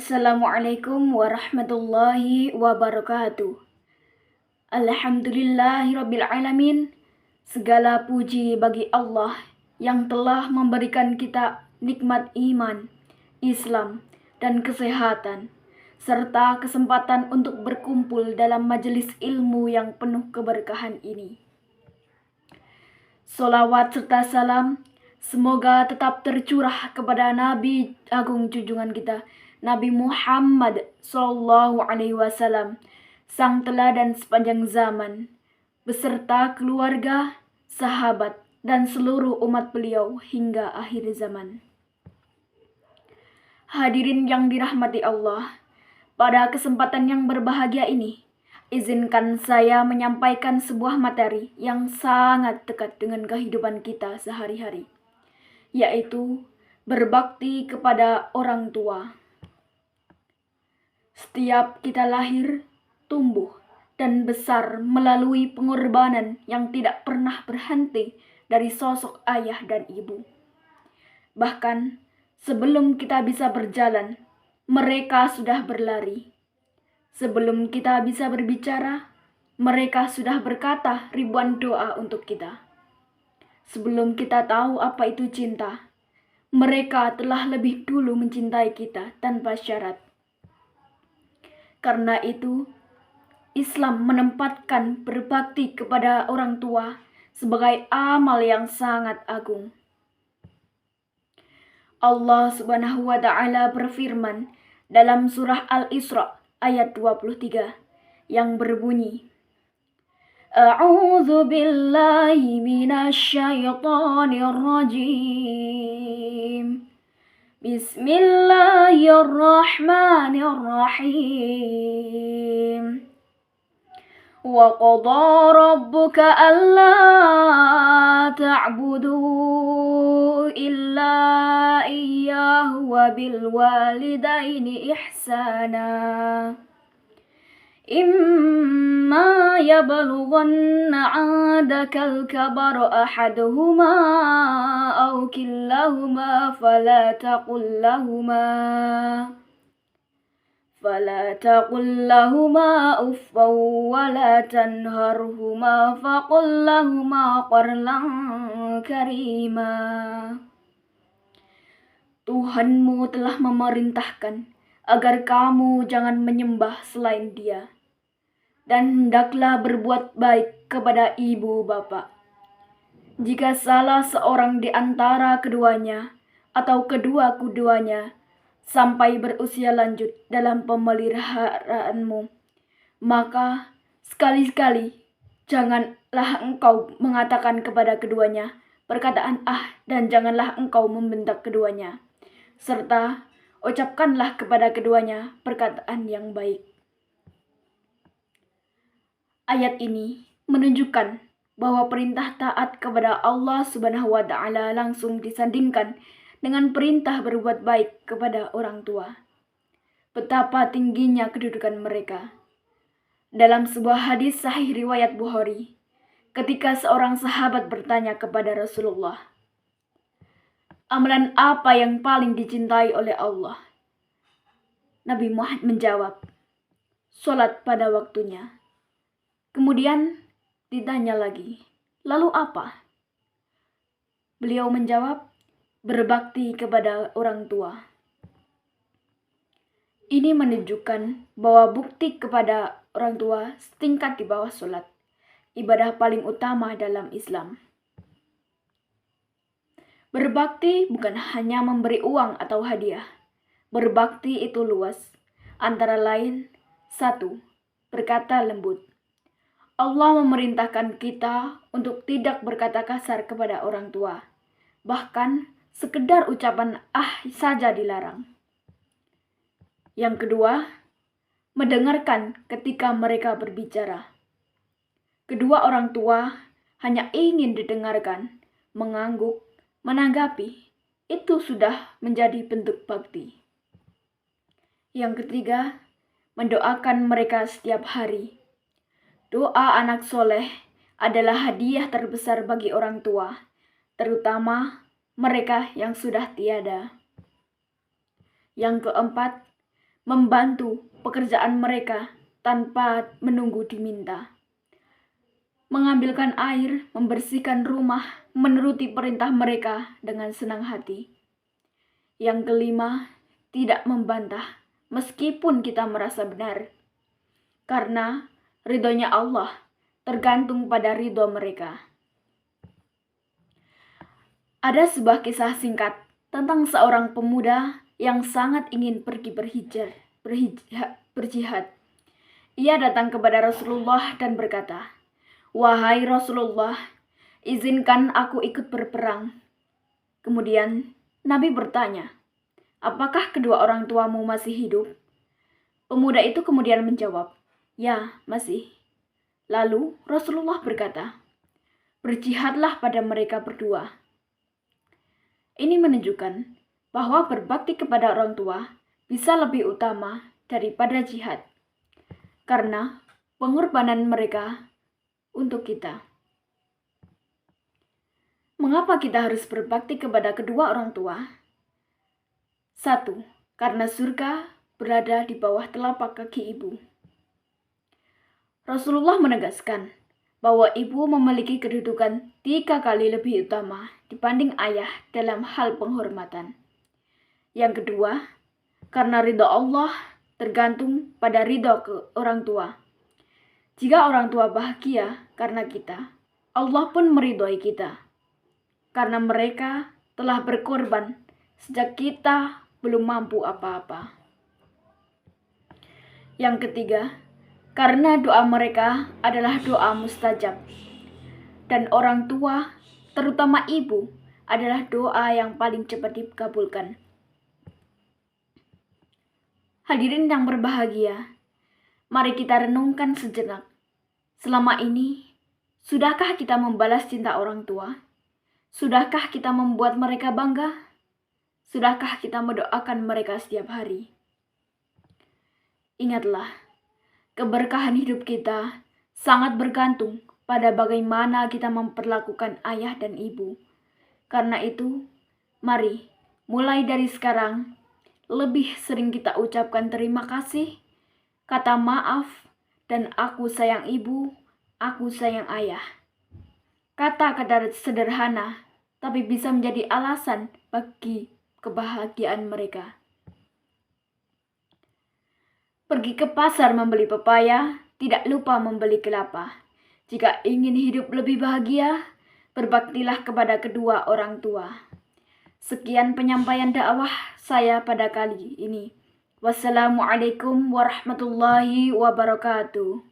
Assalamualaikum warahmatullahi wabarakatuh. Alhamdulillahirabbil alamin. Segala puji bagi Allah yang telah memberikan kita nikmat iman, Islam, dan kesehatan, serta kesempatan untuk berkumpul dalam majelis ilmu yang penuh keberkahan ini. Solawat serta salam semoga tetap tercurah kepada Nabi Agung junjungan kita, Nabi Muhammad SAW, sang teladan sepanjang zaman, beserta keluarga, sahabat, dan seluruh umat beliau hingga akhir zaman. Hadirin yang dirahmati Allah, pada kesempatan yang berbahagia ini, izinkan saya menyampaikan sebuah materi yang sangat dekat dengan kehidupan kita sehari-hari, yaitu berbakti kepada orang tua. Setiap kita lahir, tumbuh, dan besar melalui pengorbanan yang tidak pernah berhenti dari sosok ayah dan ibu. Bahkan sebelum kita bisa berjalan, mereka sudah berlari. Sebelum kita bisa berbicara, mereka sudah berkata ribuan doa untuk kita. Sebelum kita tahu apa itu cinta, mereka telah lebih dulu mencintai kita tanpa syarat. Karena itu, Islam menempatkan berbakti kepada orang tua sebagai amal yang sangat agung. Allah Subhanahu wa Ta'ala berfirman dalam surah Al-Isra ayat 23 yang berbunyi, A'udzu billahi minasyaitonir rajim. Bismillahirrahmanirrahim. Wa qadha rabbuka alla ta'budu illa iyyahu wa bil walidaini ihsana. Imma yablughanna 'indakal kabara ahaduhuma aw kilahuma fala taqul lahuma uffan wa la tanharhuma faqul lahuma qawlan karima. Tuhanmu telah memerintahkan agar kamu jangan menyembah selain Dia, dan hendaklah berbuat baik kepada ibu bapa. Jika salah seorang di antara keduanya atau kedua-keduanya sampai berusia lanjut dalam pemeliharaanmu, maka sekali-sekali janganlah engkau mengatakan kepada keduanya perkataan dan janganlah engkau membentak keduanya, serta ucapkanlah kepada keduanya perkataan yang baik. Ayat ini menunjukkan bahwa perintah taat kepada Allah Subhanahu wa Ta'ala langsung disandingkan dengan perintah berbuat baik kepada orang tua. Betapa tingginya kedudukan mereka. Dalam sebuah hadis sahih riwayat Bukhari, ketika seorang sahabat bertanya kepada Rasulullah, amalan apa yang paling dicintai oleh Allah? Nabi Muhammad menjawab, sholat pada waktunya. Kemudian ditanya lagi, lalu apa? Beliau menjawab, berbakti kepada orang tua. Ini menunjukkan bahwa bukti kepada orang tua setingkat di bawah sholat, ibadah paling utama dalam Islam. Berbakti bukan hanya memberi uang atau hadiah. Berbakti itu luas, antara lain, 1. Berkata lembut. Allah memerintahkan kita untuk tidak berkata kasar kepada orang tua. Bahkan sekedar ucapan saja dilarang. Yang kedua, mendengarkan ketika mereka berbicara. Kedua orang tua hanya ingin didengarkan, mengangguk, menanggapi. Itu sudah menjadi bentuk bakti. Yang ketiga, mendoakan mereka setiap hari. Doa anak soleh adalah hadiah terbesar bagi orang tua, terutama mereka yang sudah tiada. Yang keempat, membantu pekerjaan mereka tanpa menunggu diminta, mengambilkan air, membersihkan rumah, menuruti perintah mereka dengan senang hati. Yang kelima, tidak membantah meskipun kita merasa benar, karena ridhonya Allah tergantung pada ridho mereka. Ada sebuah kisah singkat tentang seorang pemuda yang sangat ingin pergi berjihad. Ia datang kepada Rasulullah dan berkata, "Wahai Rasulullah, izinkan aku ikut berperang." Kemudian Nabi bertanya, "Apakah kedua orang tuamu masih hidup?" Pemuda itu kemudian menjawab, "Ya, masih." Lalu Rasulullah berkata, "Berjihadlah pada mereka berdua." Ini menunjukkan bahwa berbakti kepada orang tua bisa lebih utama daripada jihad, karena pengorbanan mereka untuk kita. Mengapa kita harus berbakti kepada kedua orang tua? 1. Karena surga berada di bawah telapak kaki ibu. Rasulullah menegaskan bahwa ibu memiliki kedudukan 3 kali lebih utama dibanding ayah dalam hal penghormatan. Yang kedua, karena ridho Allah tergantung pada ridho ke orang tua. Jika orang tua bahagia karena kita, Allah pun meridhoi kita, karena mereka telah berkorban sejak kita belum mampu apa-apa. Yang ketiga, karena doa mereka adalah doa mustajab, dan orang tua, terutama ibu, adalah doa yang paling cepat dikabulkan. Hadirin yang berbahagia, mari kita renungkan sejenak. Selama ini, sudahkah kita membalas cinta orang tua? Sudahkah kita membuat mereka bangga? Sudahkah kita mendoakan mereka setiap hari? Ingatlah, keberkahan hidup kita sangat bergantung pada bagaimana kita memperlakukan ayah dan ibu. Karena itu, mari mulai dari sekarang lebih sering kita ucapkan terima kasih, kata maaf, dan aku sayang ibu, aku sayang ayah. Kata-kata sederhana, tapi bisa menjadi alasan bagi kebahagiaan mereka. Pergi ke pasar membeli pepaya, tidak lupa membeli kelapa. Jika ingin hidup lebih bahagia, berbaktilah kepada kedua orang tua. Sekian penyampaian dakwah saya pada kali ini. Wassalamualaikum warahmatullahi wabarakatuh.